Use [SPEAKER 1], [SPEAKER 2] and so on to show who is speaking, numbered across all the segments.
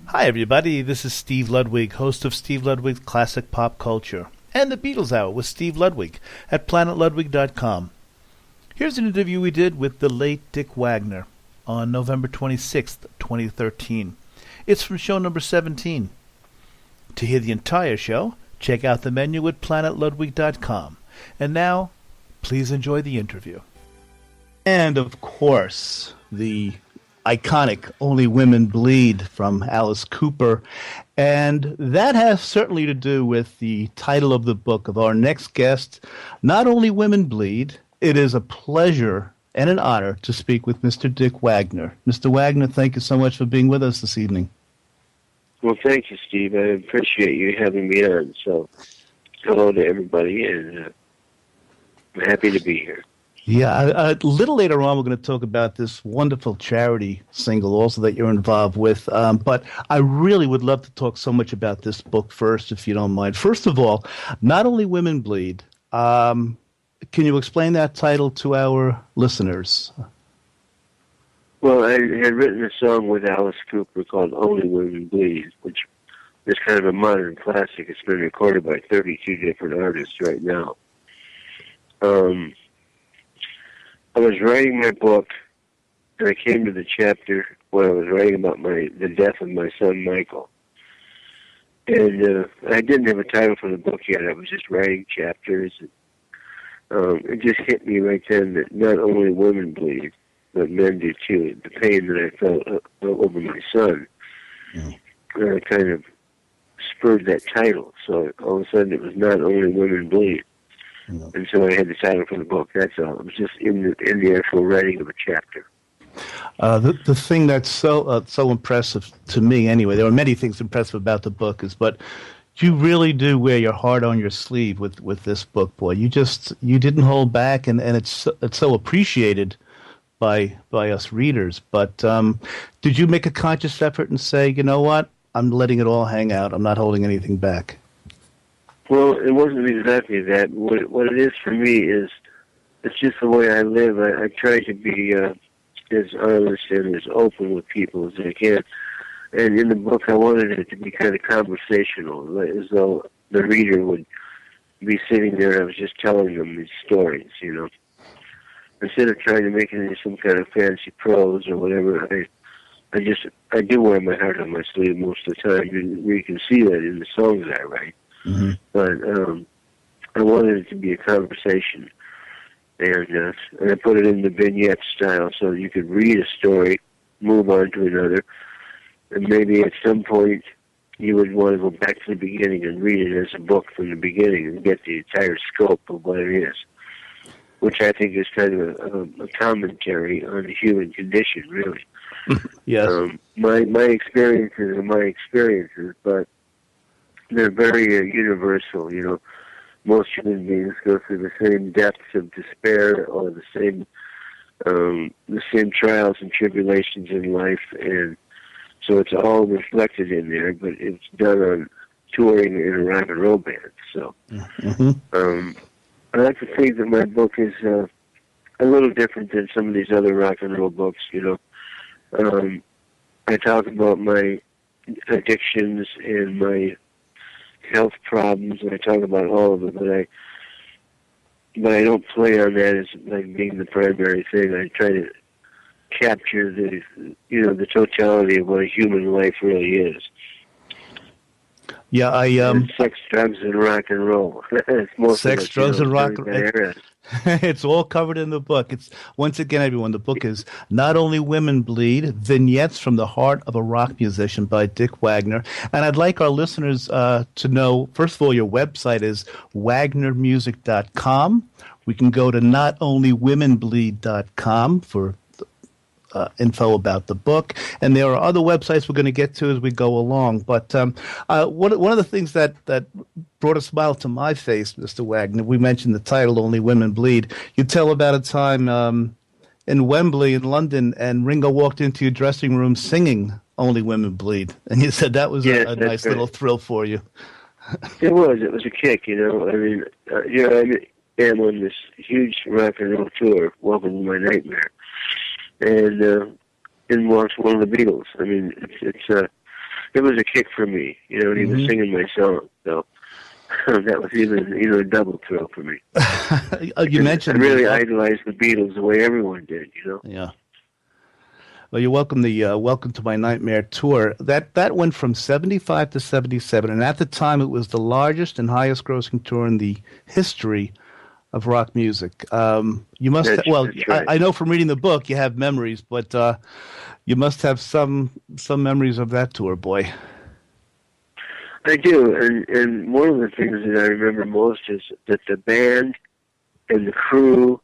[SPEAKER 1] Hi everybody, this is Steve Ludwig, host of Steve Ludwig's Classic Pop Culture, and the Beatles Hour with Steve Ludwig at PlanetLudwig.com. Here's an interview we did with the late Dick Wagner on November 26th, 2013. It's from show number 17. To hear the entire show, check out the menu at PlanetLudwig.com. And now, please enjoy the interview. And of course, the iconic Only Women Bleed from Alice Cooper. And that has certainly to do with the title of the book of our next guest, Not Only Women Bleed. It is a pleasure and an honor to speak with Mr. Dick Wagner. Mr. Wagner, thank you so much for being with us this evening.
[SPEAKER 2] Well, thank you, Steve. I appreciate you having me on. So, hello to everybody, and I'm happy to be here.
[SPEAKER 1] Yeah, a little later on, we're going to talk about this wonderful charity single also that you're involved with. But I really would love to talk so much about this book first, if you don't mind. First of all, Not Only Women Bleed. Can you explain that title to our listeners?
[SPEAKER 2] Well, I had written a song with Alice Cooper called Only Women Bleed, which is kind of a modern classic. It's been recorded by 32 different artists right now. I was writing my book, and I came to the chapter when I was writing about the death of my son, Michael. And I didn't have a title for the book yet. I was just writing chapters. And, it just hit me right then that not only women bleed, but men do too. The pain that I felt over my son kind of spurred that title. So all of a sudden it was Not Only Women Bleed. And so I had the title for the book. That's all. It was just in the actual writing of a chapter.
[SPEAKER 1] The thing that's so impressive to me, anyway, there are many things impressive about the book, but you really do wear your heart on your sleeve with this book, boy. You didn't hold back, and it's so appreciated by us readers. But did you make a conscious effort and say, you know what, I'm letting it all hang out. I'm not holding anything back?
[SPEAKER 2] Well, it wasn't exactly that. What it is for me is, it's just the way I live. I try to be as honest and as open with people as I can. And in the book, I wanted it to be kind of conversational, as though the reader would be sitting there and I was just telling them these stories, you know. Instead of trying to make it into some kind of fancy prose or whatever, I do wear my heart on my sleeve most of the time. You can see that in the songs I write. Mm-hmm. But I wanted it to be a conversation, and I put it in the vignette style so you could read a story, move on to another, and maybe at some point you would want to go back to the beginning and read it as a book from the beginning and get the entire scope of what it is, which I think is kind of a commentary on the human condition, really.
[SPEAKER 1] Yes.
[SPEAKER 2] My experiences are my experiences, but they're very universal, you know. Most human beings go through the same depths of despair or the same trials and tribulations in life, and so it's all reflected in there, but it's done on touring in a rock and roll band. So I like to think that my book is a little different than some of these other rock and roll books, you know. I talk about my addictions and my health problems, and I talk about all of it, but I don't play on that as like being the primary thing. I try to capture the totality of what a human life really is.
[SPEAKER 1] Yeah,
[SPEAKER 2] sex, drugs, and rock and roll. It's most
[SPEAKER 1] sex, drugs, and rock and
[SPEAKER 2] roll.
[SPEAKER 1] It's all covered in the book. It's once again, everyone. The book is Not Only Women Bleed: Vignettes from the Heart of a Rock Musician by Dick Wagner. And I'd like our listeners to know, first of all, your website is wagnermusic.com. We can go to notonlywomenbleed.com for info about the book, and there are other websites we're going to get to as we go along. But one of the things that brought a smile to my face, Mr. Wagner, we mentioned the title "Only Women Bleed." You tell about a time in Wembley in London, and Ringo walked into your dressing room singing "Only Women Bleed," and you said that was a nice little thrill for you.
[SPEAKER 2] It was a kick, you know. I mean, am on this huge rock and roll tour, Welcome to My Nightmare, and in walks one of the Beatles. I mean, it was a kick for me, you know, and he was singing my song, so that was even a double thrill for me.
[SPEAKER 1] You mentioned
[SPEAKER 2] I really idolized the Beatles the way everyone did, you know.
[SPEAKER 1] Yeah. Well, you're welcome. The Welcome to My Nightmare tour that went from 75 to 77, and at the time it was the largest and highest grossing tour in the history of rock music. You must
[SPEAKER 2] That's right.
[SPEAKER 1] I know from reading the book you have memories, but you must have some memories of that tour, boy.
[SPEAKER 2] I do, and one of the things that I remember most is that the band and the crew,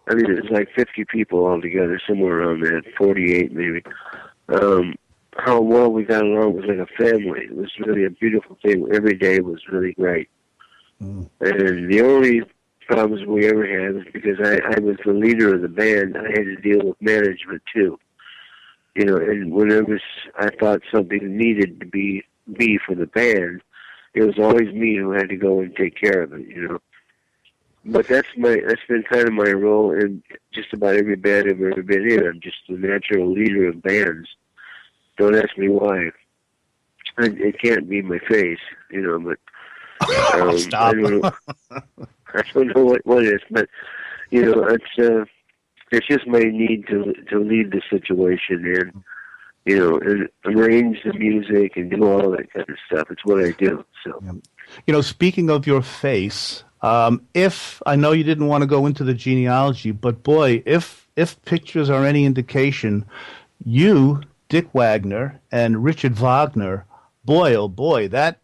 [SPEAKER 2] I mean, it was like 50 people altogether, somewhere around that, 48 maybe. How well we got along was like a family. It was really a beautiful thing. Every day was really great. And the only problems we ever had was because I was the leader of the band, I had to deal with management too. You know, and whenever I thought something needed to be for the band, it was always me who had to go and take care of it, you know. But that's been kind of my role in just about every band I've ever been in. I'm just the natural leader of bands. Don't ask me why. It can't be my face, you know, but
[SPEAKER 1] Stop.
[SPEAKER 2] I don't know what it is, but you know, it's just my need to lead the situation and, you know, and arrange the music and do all that kind of stuff. It's what I do. So,
[SPEAKER 1] you know, speaking of your face, if I know you didn't want to go into the genealogy, but boy, if pictures are any indication, you, Dick Wagner, and Richard Wagner, boy, oh boy, that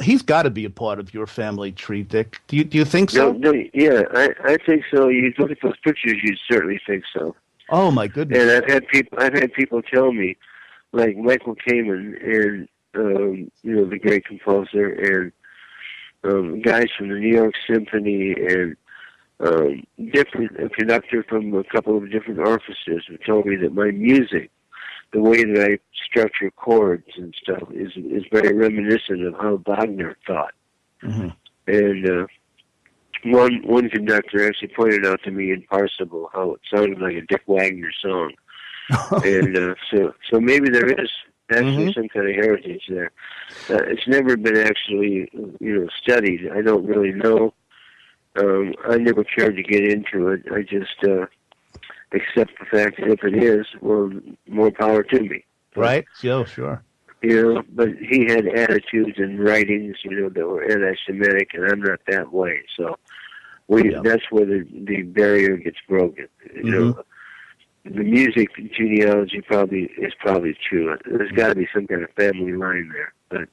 [SPEAKER 1] he's got to be a part of your family tree, Dick. Do you think so?
[SPEAKER 2] No, yeah, I think so. You look at those pictures, you'd certainly think so.
[SPEAKER 1] Oh my goodness!
[SPEAKER 2] And I've had people tell me, like Michael Kamen and you know, the great composer, and guys from the New York Symphony, and a conductor from a couple of different orchestras who told me that my music, the way that I structure chords and stuff, is very reminiscent of how Wagner thought. And one conductor actually pointed out to me in Parsable how it sounded like a Dick Wagner song. And so maybe there is actually some kind of heritage there. It's never been actually, you know, studied. I don't really know. I never cared to get into it. I just accept the fact that if it is, well, more power to me.
[SPEAKER 1] Right? Yeah, sure.
[SPEAKER 2] You know, but he had attitudes and writings, you know, that were anti-Semitic, and I'm not that way. So that's where the barrier gets broken. You know, the music genealogy is probably true. There's got to be some kind of family line there. But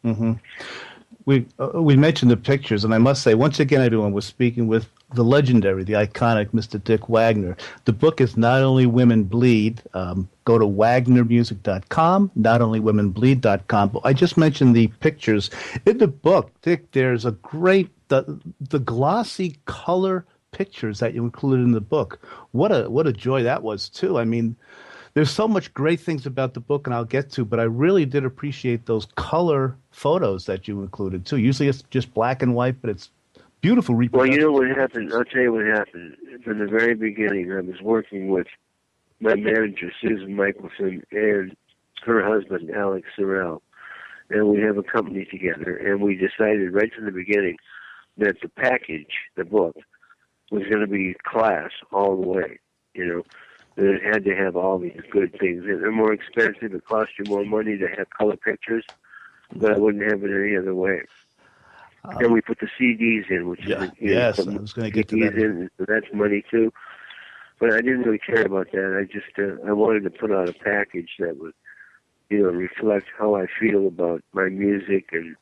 [SPEAKER 1] we mentioned the pictures, and I must say, once again, everyone was speaking with the legendary, the iconic Mr. Dick Wagner. The book is Not Only Women Bleed. Go to wagnermusic.com, notonlywomenbleed.com. But I just mentioned the pictures. In the book, Dick, there's a great, the glossy color pictures that you included in the book. What a joy that was, too. I mean, there's so much great things about the book, and I'll get to, but I really did appreciate those color photos that you included, too. Usually it's just black and white, but it's beautiful reproduction.
[SPEAKER 2] Well, you know what happened? I'll tell you what happened. From the very beginning, I was working with my manager, Susan Michelson, and her husband, Alex Sorrell, and we have a company together, and we decided right from the beginning that the package, the book, was going to be class all the way, you know. It had to have all these good things. They're more expensive. It costs you more money to have color pictures, but I wouldn't have it any other way. And we put the CDs in, which is
[SPEAKER 1] yes, I was going to get to that.
[SPEAKER 2] In, so that's money too. But I didn't really care about that. I just I wanted to put out a package that would, you know, reflect how I feel about my music and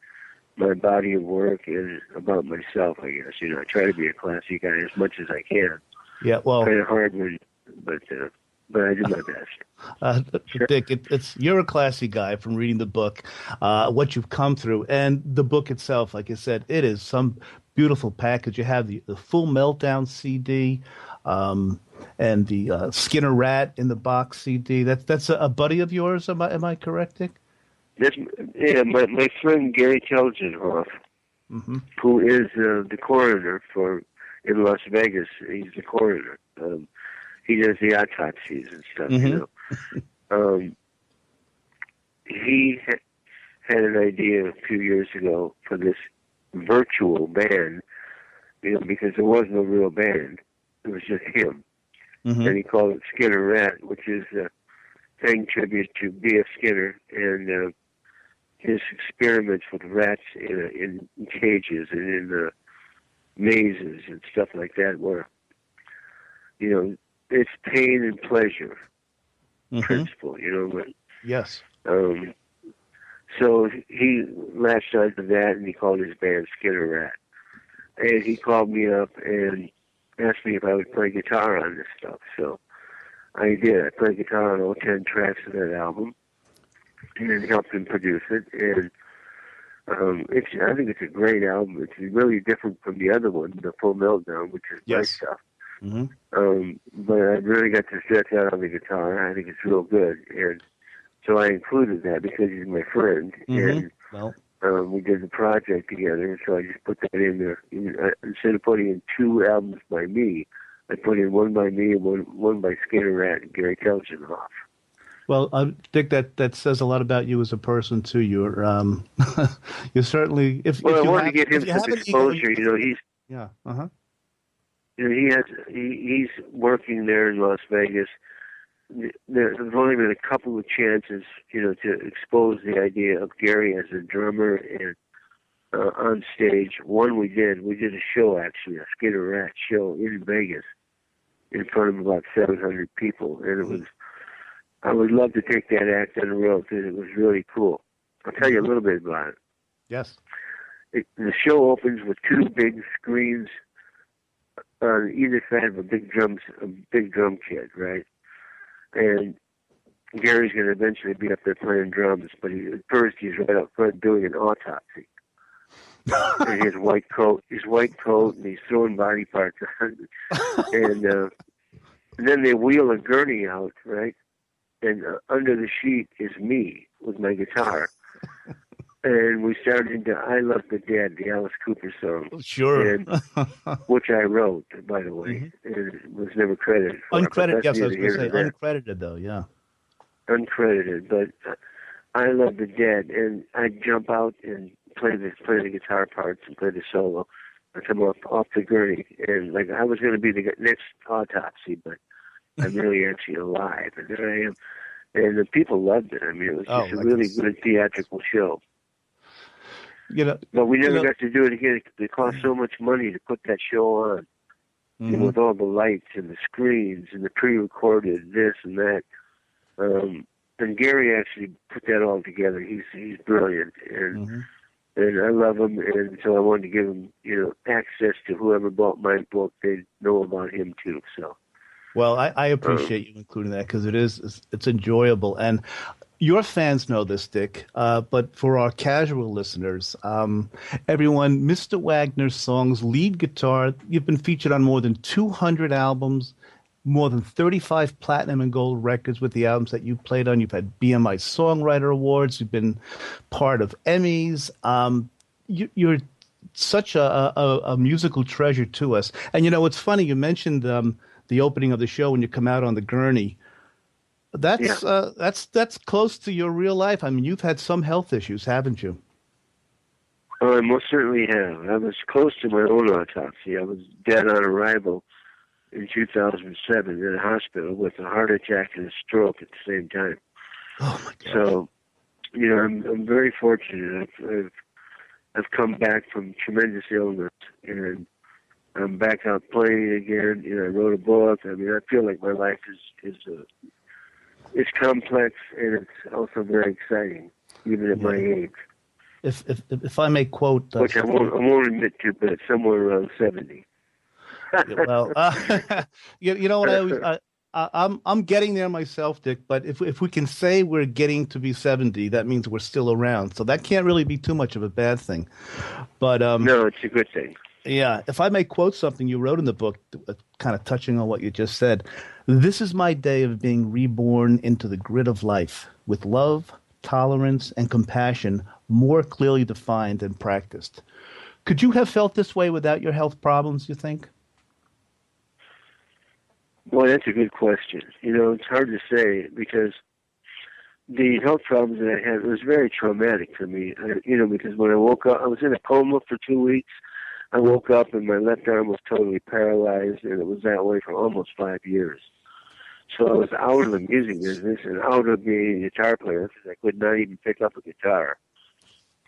[SPEAKER 2] my body of work and about myself. I guess, you know, I try to be a classy guy as much as I can.
[SPEAKER 1] Yeah, well,
[SPEAKER 2] kind of hard when. But I do my best.
[SPEAKER 1] Sure. Dick, you're a classy guy from reading the book, what you've come through, and the book itself. Like I said, it is some beautiful package. You have the full Meltdown CD, and the Skinner Rat in the box CD. That's a buddy of yours. Am I correct, Dick?
[SPEAKER 2] My friend Gary Telgenhoff, who is the coroner for in Las Vegas. He's the coroner. He does the autopsies and stuff, He had an idea a few years ago for this virtual band, because there was no real band. It was just him. And he called it Skinner Rat, which is paying tribute to B.F. Skinner and his experiments with rats in cages and in mazes and stuff like that, where, it's pain and pleasure principle, But,
[SPEAKER 1] yes.
[SPEAKER 2] So he latched onto that, and he called his band Skinner Rat. And he called me up and asked me if I would play guitar on this stuff. So I did. I played guitar on all 10 tracks of that album and helped him produce it. And I think it's a great album. It's really different from the other one, The Full Meltdown, which is my stuff. But I really got to stretch out on the guitar. I think it's real good. And so I included that because he's my friend. And we did the project together, and so I just put that in there. Instead of putting in 2 albums by me, I put in one by me and one by Skinner Rat and Gary Telchinoff.
[SPEAKER 1] Well, Dick, that says a lot about you as a person too. You're you're certainly
[SPEAKER 2] I wanted to get him some exposure. He's he's working there in Las Vegas. There's only been a couple of chances, to expose the idea of Gary as a drummer and on stage. One we did a show, actually, a Skinner Rat show in Vegas in front of about 700 people, and it was. I would love to take that act on the road because it was really cool. I'll tell you a little bit about it.
[SPEAKER 1] Yes.
[SPEAKER 2] The show opens with 2 big screens on either side of a big drum kit, right? And Gary's going to eventually be up there playing drums, but at first he's right up front doing an autopsy. And his white coat, and he's throwing body parts on. And then they wheel a gurney out, right? And under the sheet is me with my guitar. And we started into I Love the Dead, the Alice Cooper song.
[SPEAKER 1] Sure.
[SPEAKER 2] And, which I wrote, by the way. And it was never credited for.
[SPEAKER 1] Uncredited, yes, I was going to say. Uncredited, though, yeah.
[SPEAKER 2] Uncredited, but I Love the Dead. And I'd jump out and play the guitar parts and play the solo. I'd come off the gurney. And I was going to be the next autopsy, but I'm really actually alive. And there I am. And the people loved it. I mean, it was just a really good theatrical show. But we never got to do it again. It cost so much money to put that show on, with all the lights and the screens and the pre-recorded this and that. And Gary actually put that all together. He's brilliant, and I love him. And so I wanted to give him, access to whoever bought my book. They know about him too. So.
[SPEAKER 1] Well, I appreciate you including that because it's enjoyable. And your fans know this, Dick, but for our casual listeners, everyone, Mr. Wagner's songs, lead guitar, you've been featured on more than 200 albums, more than 35 platinum and gold records with the albums that you played on. You've had BMI Songwriter Awards. You've been part of Emmys. You're such a musical treasure to us. And, it's funny, you mentioned the opening of the show when you come out on the gurney. That's close to your real life. I mean, you've had some health issues, haven't you?
[SPEAKER 2] Oh, I most certainly have. I was close to my own autopsy. I was dead on arrival in 2007 in a hospital with a heart attack and a stroke at the same time.
[SPEAKER 1] Oh my God!
[SPEAKER 2] So, I'm very fortunate. I've come back from tremendous illness, and I'm back out playing again. I wrote a book. I mean, I feel like my life is it's complex and it's also very exciting, even at my age.
[SPEAKER 1] If I may quote,
[SPEAKER 2] which I won't admit to, but somewhere around 70.
[SPEAKER 1] Well, you know what? I'm getting there myself, Dick. But if we can say we're getting to be 70, that means we're still around. So that can't really be too much of a bad thing. But
[SPEAKER 2] no, it's a good thing.
[SPEAKER 1] Yeah, if I may quote something you wrote in the book, kind of touching on what you just said, this is my day of being reborn into the grid of life with love, tolerance, and compassion more clearly defined and practiced. Could you have felt this way without your health problems, you think?
[SPEAKER 2] Boy, that's a good question. It's hard to say because the health problems that I had was very traumatic for me. Because when I woke up, I was in a coma for 2 weeks. I woke up and my left arm was totally paralyzed, and it was that way for almost 5 years. So I was out of the music business and out of being a guitar player because I could not even pick up a guitar.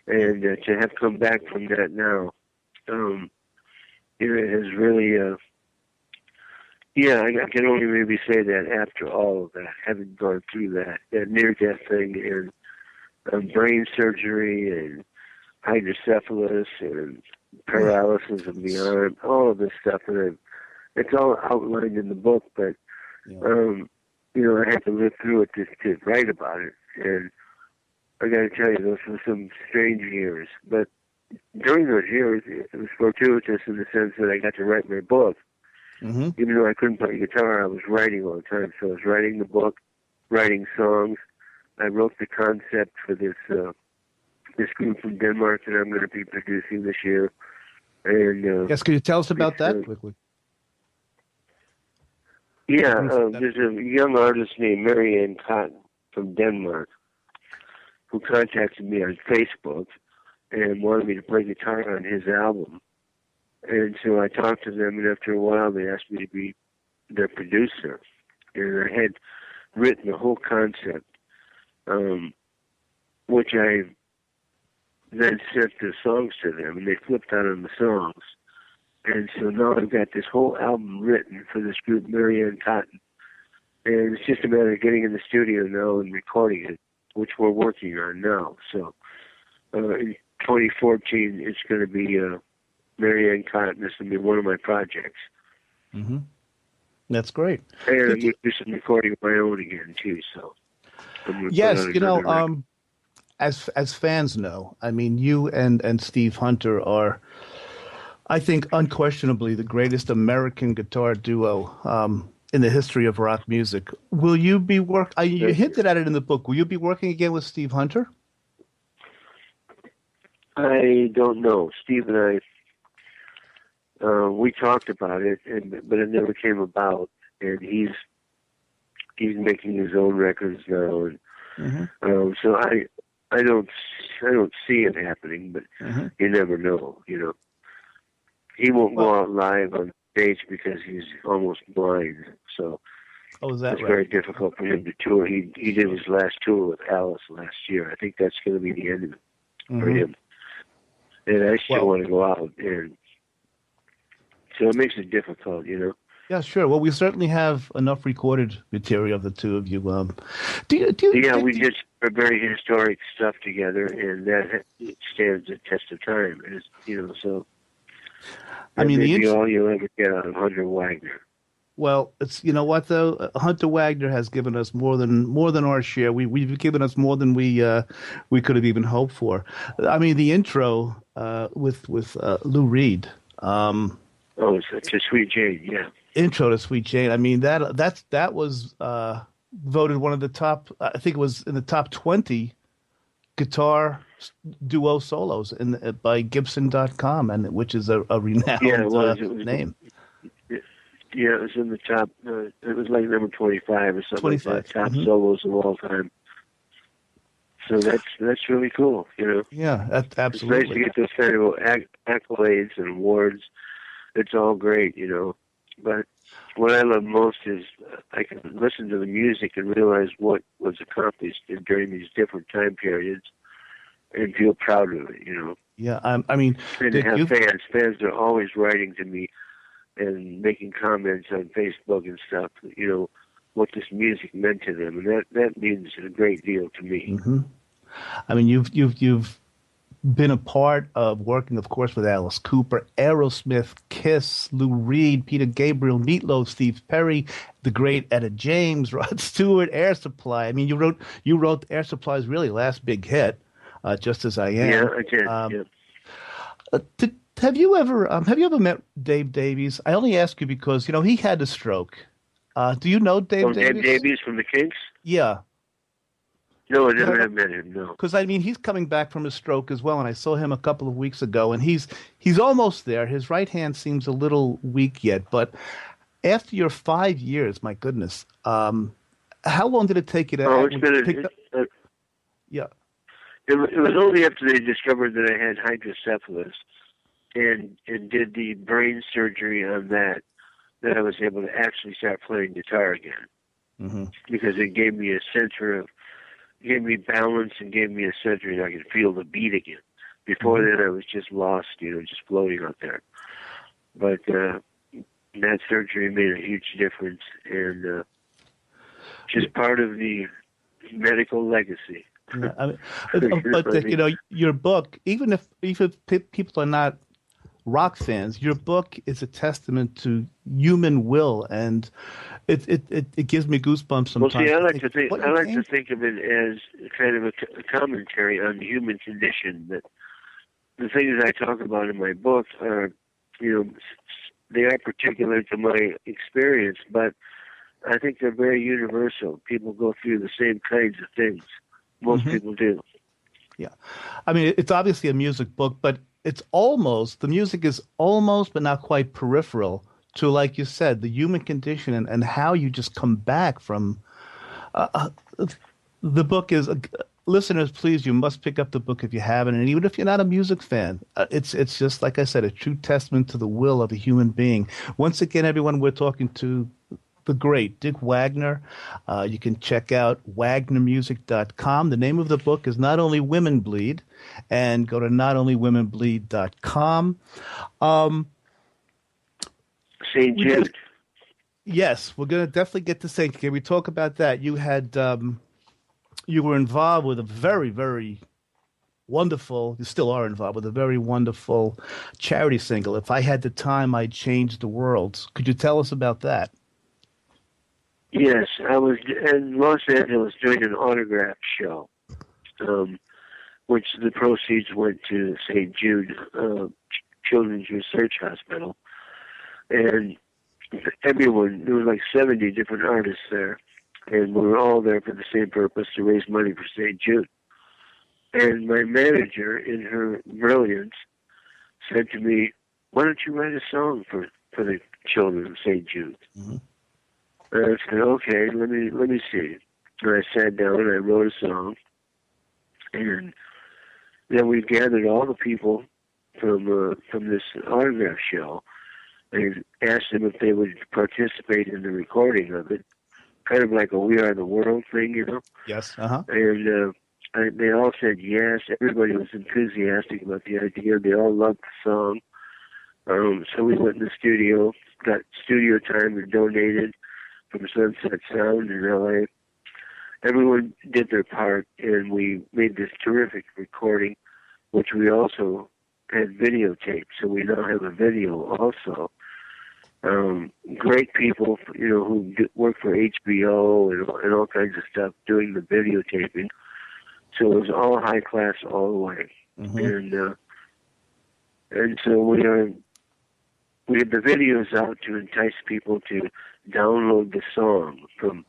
[SPEAKER 2] And to have come back from that now, it has really, I can only maybe say that after all of that, having gone through that near-death thing and brain surgery and hydrocephalus and paralysis of the arm, all of this stuff, and it's all outlined in the book, but I had to live through it to write about it, and I got to tell you, those were some strange years. But during those years, it was fortuitous in the sense that I got to write my book. Mm-hmm. Even though I couldn't play guitar, I was writing all the time. So I was writing the book, writing songs. I wrote the concept for this group from Denmark that I'm going to be producing this year. And
[SPEAKER 1] yes, could you tell us about that quickly?
[SPEAKER 2] Yeah, there's a young artist named Marianne Cotton from Denmark who contacted me on Facebook and wanted me to play guitar on his album. And so I talked to them, and after a while they asked me to be their producer. And I had written the whole concept, which I then sent the songs to them, and they flipped out on the songs. And so now I've got this whole album written for this group, Marianne Cotton. And it's just a matter of getting in the studio now and recording it, which we're working on now. So in 2014, it's going to be Marianne Cotton. This will be one of my projects.
[SPEAKER 1] Mm-hmm. That's great.
[SPEAKER 2] And I'm going to do some recording of my own again, too. So
[SPEAKER 1] yes, as fans know, I mean, you and Steve Hunter are, I think, unquestionably the greatest American guitar duo in the history of rock music. Will you be you hinted at it in the book. Will you be working again with Steve Hunter?
[SPEAKER 2] I don't know. Steve and I, we talked about it, but it never came about. And he's making his own records now, and
[SPEAKER 1] mm-hmm.
[SPEAKER 2] So I don't see it happening, but you never know. He won't go out live on stage because he's almost blind. So
[SPEAKER 1] is that
[SPEAKER 2] it's
[SPEAKER 1] right?
[SPEAKER 2] very difficult for him to tour. He did his last tour with Alice last year. I think that's going to be the end of it for him. And I still want to go out, and so it makes it difficult,
[SPEAKER 1] Yeah, sure. Well, we certainly have enough recorded material of the two of you.
[SPEAKER 2] We did some very historic stuff together, and that stands the test of time. So.
[SPEAKER 1] I mean,
[SPEAKER 2] may be all you'll ever get out of Hunter Wagner.
[SPEAKER 1] Well, it's what though, Hunter Wagner has given us more than our share. We've given us more than we could have even hoped for. I mean, the intro with Lou Reed.
[SPEAKER 2] It's to Sweet Jane, yeah.
[SPEAKER 1] Intro to Sweet Jane. I mean, that was voted one of the top. I think it was in the top 20 guitar duo solos by Gibson.com, and which is a renowned
[SPEAKER 2] it was
[SPEAKER 1] name.
[SPEAKER 2] Yeah, it was in the top. It was like number 25 or something.
[SPEAKER 1] 25.
[SPEAKER 2] Like that, top solos of all time. So that's really cool,
[SPEAKER 1] Yeah, absolutely.
[SPEAKER 2] It's nice to get those kind of accolades and awards. It's all great, But what I love most is I can listen to the music and realize what was accomplished during these different time periods and feel proud of it,
[SPEAKER 1] Yeah, I mean...
[SPEAKER 2] And to have fans. Fans are always writing to me and making comments on Facebook and stuff, what this music meant to them. And that means a great deal to me.
[SPEAKER 1] Mm-hmm. I mean, you've been a part of working, of course, with Alice Cooper, Aerosmith, Kiss, Lou Reed, Peter Gabriel, Meatloaf, Steve Perry, the great Etta James, Rod Stewart, Air Supply. I mean, you wrote Air Supply's really last big hit, Just As I Am.
[SPEAKER 2] Yeah, I did.
[SPEAKER 1] Have you ever met Dave Davies? I only ask you because he had a stroke. Do you know Dave Davies?
[SPEAKER 2] Dave Davies from the Kinks?
[SPEAKER 1] Yeah.
[SPEAKER 2] No, I never have met him. No.
[SPEAKER 1] Because I mean, he's coming back from his stroke as well, and I saw him a couple of weeks ago, and he's almost there. His right hand seems a little weak yet, but After your 5 years, my goodness, how long did it take you to
[SPEAKER 2] Oh, it's been
[SPEAKER 1] pick up? Yeah.
[SPEAKER 2] it was only after they discovered that I had hydrocephalus and did the brain surgery on that I was able to actually start playing guitar again.
[SPEAKER 1] Mm-hmm.
[SPEAKER 2] Because it gave me gave me balance and gave me a center and I could feel the beat again. Before then I was just lost, just floating out there. But that surgery made a huge difference and just part of the medical legacy.
[SPEAKER 1] Yeah, but your book, even if people are not rock fans, your book is a testament to human will, and it gives me goosebumps sometimes.
[SPEAKER 2] Well, see, I like to think of it as kind of a commentary on the human condition. That the things I talk about in my book are, they are particular to my experience, but I think they're very universal. People go through the same kinds of things. Most people do.
[SPEAKER 1] Yeah. I mean, it's obviously a music book, but the music is almost, but not quite peripheral to, like you said, the human condition and how you just come back from. The book is, listeners, please, you must pick up the book if you haven't. And even if you're not a music fan, it's just, like I said, a true testament to the will of a human being. Once again, everyone, we're talking to the great Dick Wagner. You can check out wagnermusic.com. The name of the book is Not Only Women Bleed, and go to notonlywomenbleed.com.
[SPEAKER 2] St. Jude.
[SPEAKER 1] Yes, we're going to definitely get to St. Jude. We talk about that. You had you were involved with a very, very wonderful, you still are involved with a very wonderful charity single. If I Had the Time, I'd Change the World. Could you tell us about that?
[SPEAKER 2] Yes, I was in Los Angeles doing an autograph show, which the proceeds went to St. Jude Children's Research Hospital. And everyone, there were like 70 different artists there, and we were all there for the same purpose, to raise money for St. Jude. And my manager, in her brilliance, said to me, "Why don't you write a song for the children of St. Jude?" Mm-hmm. And I said, "Okay, let me see." And I sat down and I wrote a song, and then we gathered all the people from this autograph show and asked them if they would participate in the recording of it, kind of like a "We Are the World" thing,
[SPEAKER 1] Yes.
[SPEAKER 2] And they all said yes. Everybody was enthusiastic about the idea. They all loved the song. So we went in the studio, got studio time and donated from Sunset Sound in L.A. Everyone did their part, and we made this terrific recording, which we also had videotaped. So we now have a video also. Great people, who work for HBO and all kinds of stuff doing the videotaping. So it was all high class all the way. Mm-hmm. And so we had the videos out to entice people to download the song from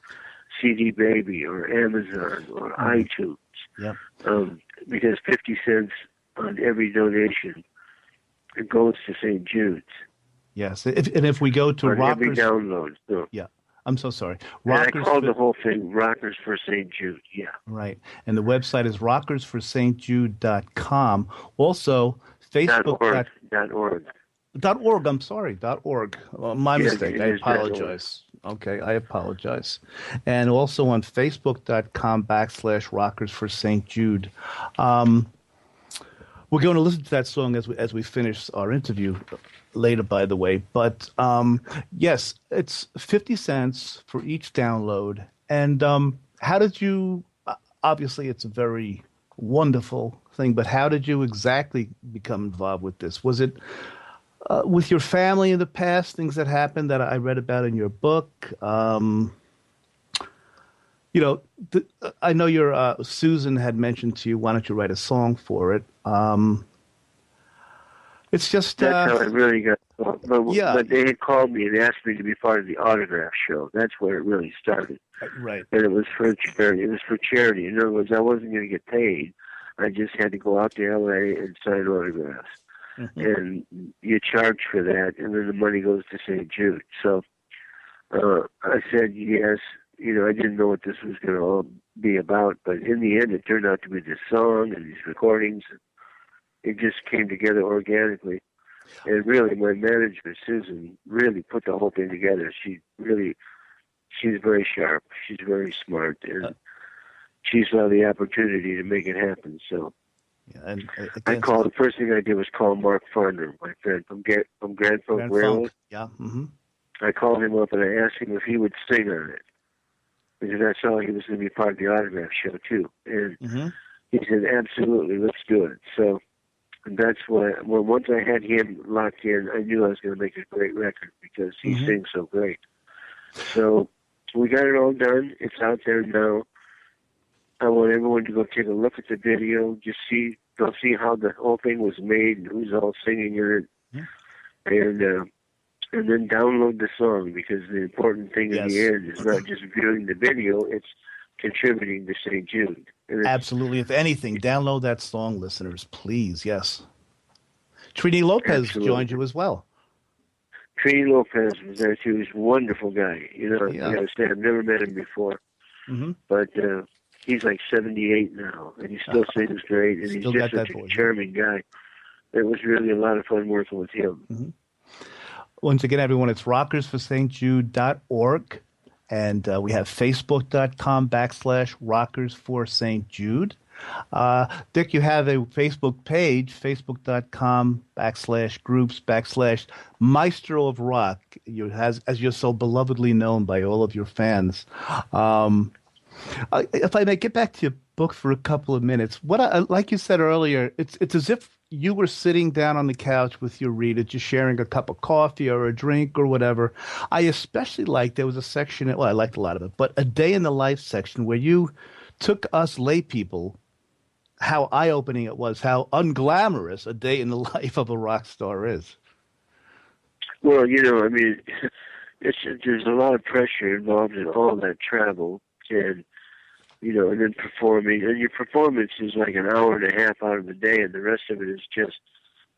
[SPEAKER 2] CD Baby or Amazon or iTunes.
[SPEAKER 1] Yeah.
[SPEAKER 2] Because 50 cents on every donation, it goes to St. Jude's.
[SPEAKER 1] Yes, if we go to
[SPEAKER 2] on
[SPEAKER 1] Rockers,
[SPEAKER 2] every download. So.
[SPEAKER 1] Yeah, I'm so sorry.
[SPEAKER 2] Rockers, and I called the whole thing Rockers for St. Jude. Yeah.
[SPEAKER 1] Right, and the website is rockersforstjude.com. Also, Facebook.
[SPEAKER 2] .org.
[SPEAKER 1] .org. I'm sorry. .org. My mistake. I apologize. Okay, I apologize. And also on Facebook.com/Rockers for St. Jude. We're going to listen to that song as we finish our interview later, by the way. But yes, it's 50 cents for each download. And how did you? Obviously, it's a very wonderful thing. But how did you exactly become involved with this? Was it with your family in the past, things that happened that I read about in your book? I know your Susan had mentioned to you, why don't you write a song for it? It's just
[SPEAKER 2] that's how it really got. But they had called me and asked me to be part of the autograph show. That's where it really started.
[SPEAKER 1] Right.
[SPEAKER 2] And it was for charity. In other words, I wasn't going to get paid. I just had to go out to L.A. and sign autographs. Mm-hmm. And you charge for that, and then the money goes to St. Jude. So I said yes. I didn't know what this was going to all be about, but in the end, it turned out to be this song and these recordings. It just came together organically. And really, my manager, Susan, really put the whole thing together. She's very sharp. She's very smart, and she saw the opportunity to make it happen. So I called. The first thing I did was call Mark Farner, my friend from Grand Funk Railroad.
[SPEAKER 1] Yeah. Mm-hmm.
[SPEAKER 2] I called him up and I asked him if he would sing on it, because I saw he was going to be part of the autograph show too. And he said, "Absolutely, let's do it." So that's why. Well, once I had him locked in, I knew I was going to make a great record because he sings so great. So we got it all done. It's out there now. I want everyone to go take a look at the video, just go see how the whole thing was made and who's all singing in it, and then download the song, because the important thing in the end is not just viewing the video; it's contributing to St. Jude.
[SPEAKER 1] Absolutely. If anything, download that song, listeners, please. Yes. Trini Lopez joined you as well.
[SPEAKER 2] Trini Lopez was there too. He's a wonderful guy. I gotta say, I've never met him before, but he's like 78 now, and he still sings great, and he's just such a charming guy. It was really a lot of fun working with him.
[SPEAKER 1] Once again, everyone, it's rockersforstjude.org, and we have facebook.com/rockersforstjude. Dick, you have a Facebook page, facebook.com/groups/Maestro of Rock, as you're so belovedly known by all of your fans. If I may get back to your book for a couple of minutes, like you said earlier, it's as if you were sitting down on the couch with your reader, just sharing a cup of coffee or a drink or whatever. I especially liked, there was a section, I liked a lot of it, but a day in the life section where you took us lay people, how eye-opening it was, how unglamorous a day in the life of a rock star is.
[SPEAKER 2] Well, there's a lot of pressure involved in all that travel, and and then performing. And your performance is like an hour and a half out of the day, and the rest of it is just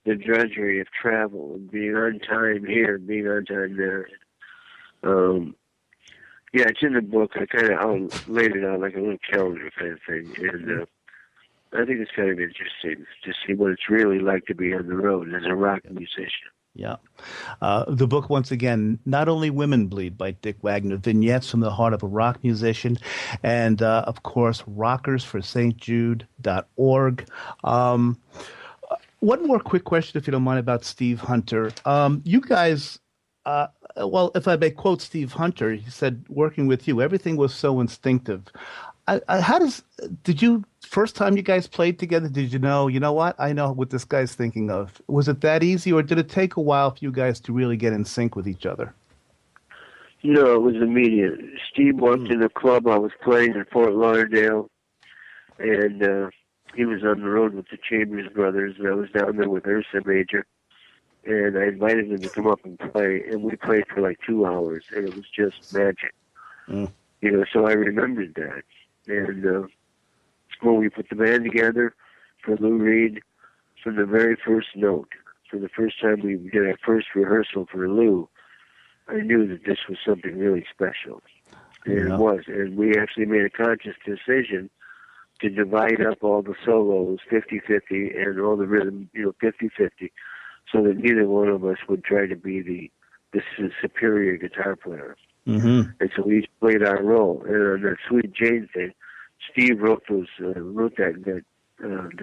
[SPEAKER 2] the drudgery of travel and being on time here and being on time there. It's in the book. I kind of laid it out like a little calendar kind of thing, and I think it's kind of interesting to see what it's really like to be on the road as a rock musician.
[SPEAKER 1] Yeah. The book, once again, Not Only Women Bleed by Dick Wagner, vignettes from the heart of a rock musician, and, of course, rockersforstjude.org. One more quick question, if you don't mind, about Steve Hunter. You guys, if I may quote Steve Hunter, he said, working with you, everything was so instinctive. First time you guys played together, did you know what? I know what this guy's thinking of. Was it that easy, or did it take a while for you guys to really get in sync with each other?
[SPEAKER 2] It was immediate. Steve walked in the club I was playing in Fort Lauderdale, and he was on the road with the Chambers Brothers, and I was down there with Ursa Major, and I invited him to come up and play, and we played for like 2 hours, and it was just magic. So I remembered that. And when we put the band together for Lou Reed, from the very first note, for the first time we did our first rehearsal for Lou, I knew that this was something really special. And it was. And we actually made a conscious decision to divide up all the solos 50-50 and all the rhythm, 50-50, so that neither one of us would try to be the superior guitar player. And so we each played our role. And on that Sweet Jane thing, Steve wrote the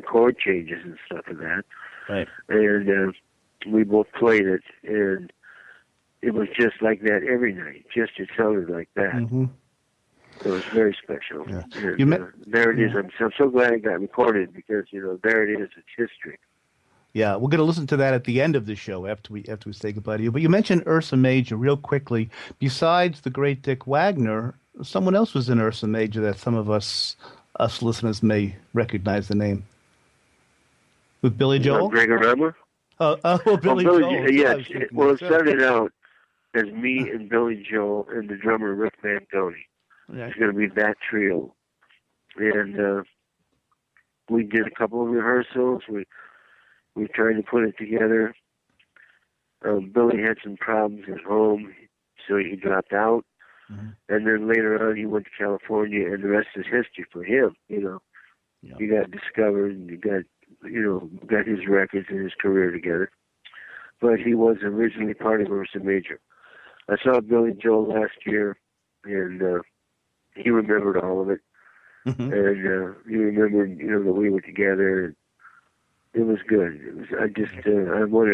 [SPEAKER 2] chord changes and stuff of that.
[SPEAKER 1] Right.
[SPEAKER 2] And we both played it, and it was just like that every night. It sounded like that. It was very special. Yeah. And, there it is. I'm so glad it got recorded, because there it is. It's history.
[SPEAKER 1] Yeah, we're going to listen to that at the end of the show after we say goodbye to you. But you mentioned Ursa Major real quickly. Besides the great Dick Wagner, someone else was in Ursa Major that some of us listeners may recognize the name. With Billy Joel?
[SPEAKER 2] Gregor Rama?
[SPEAKER 1] Billy Joel.
[SPEAKER 2] Yeah, it started out as me and Billy Joel and the drummer Rick Mangoni.
[SPEAKER 1] Yeah.
[SPEAKER 2] It's going to be that trio. And we did a couple of rehearsals. We tried to put it together. Billy had some problems at home. so he dropped out.
[SPEAKER 1] Mm-hmm.
[SPEAKER 2] And then later on, he went to California, and the rest is history for him.
[SPEAKER 1] Yeah.
[SPEAKER 2] He got discovered, and he got his records and his career together. But he was originally part of Ursa Major. I saw Billy Joel last year, and he remembered all of it.
[SPEAKER 1] Mm-hmm.
[SPEAKER 2] And he remembered, that we were together. It was good. I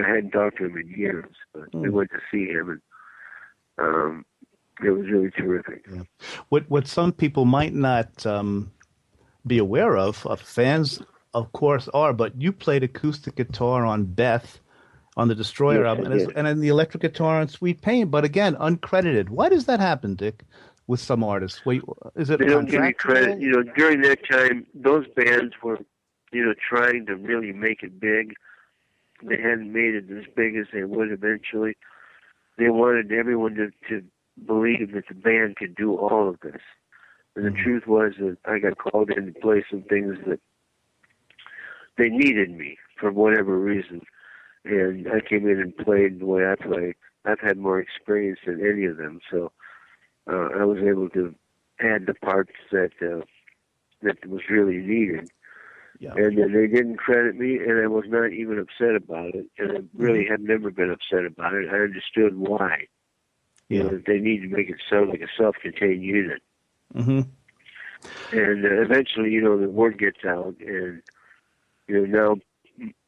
[SPEAKER 2] hadn't talked to him in years, but we went to see him, and it was really terrific.
[SPEAKER 1] Yeah. What some people might not be aware of, fans of course are, but you played acoustic guitar on Beth on the Destroyer album, and then the electric guitar on Sweet Pain, but again, uncredited. Why does that happen, Dick, with some artists? Wait, is it
[SPEAKER 2] they don't give me
[SPEAKER 1] contractual?
[SPEAKER 2] credit. During that time, those bands were, trying to really make it big. They hadn't made it as big as they would eventually. They wanted everyone to believe that the band could do all of this. And the truth was that I got called in to play some things that they needed me for whatever reason. And I came in and played the way I play. I've had more experience than any of them, so I was able to add the parts that was really needed.
[SPEAKER 1] Yeah.
[SPEAKER 2] And they didn't credit me, and I was not even upset about it. And I really have never been upset about it. I understood why. That they need to make it sound like a self-contained unit.
[SPEAKER 1] Mm-hmm.
[SPEAKER 2] And eventually, the word gets out, and now,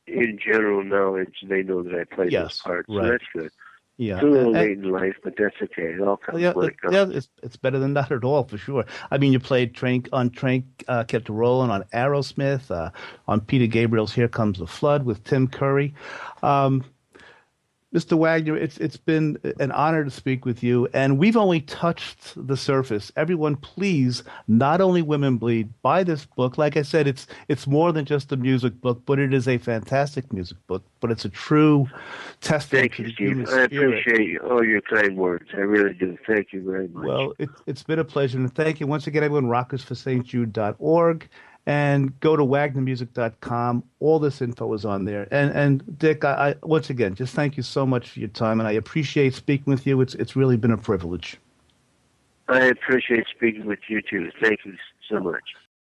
[SPEAKER 2] in general knowledge, they know that I played those parts.
[SPEAKER 1] Right.
[SPEAKER 2] So that's good.
[SPEAKER 1] Yeah.
[SPEAKER 2] It's a little late in life, but that's okay. It all comes when it comes.
[SPEAKER 1] Yeah, it's better than not at all, for sure. I mean, you played Train Kept Rolling on Aerosmith, on Peter Gabriel's Here Comes the Flood with Tim Curry. Mr. Wagner, it's been an honor to speak with you, and we've only touched the surface. Everyone, please, Not Only Women Bleed, buy this book. Like I said, it's more than just a music book, but it is a fantastic music book. But it's a true testament to the human spirit.
[SPEAKER 2] I appreciate all your kind words. I really do. Thank you very much.
[SPEAKER 1] Well, it's been a pleasure, and thank you once again, everyone. RockersForSt.Jude.org. And go to WagnerMusic.com. All this info is on there. And Dick, I once again, just thank you so much for your time, and I appreciate speaking with you. It's really been a privilege.
[SPEAKER 2] I appreciate speaking with you, too. Thank you so much.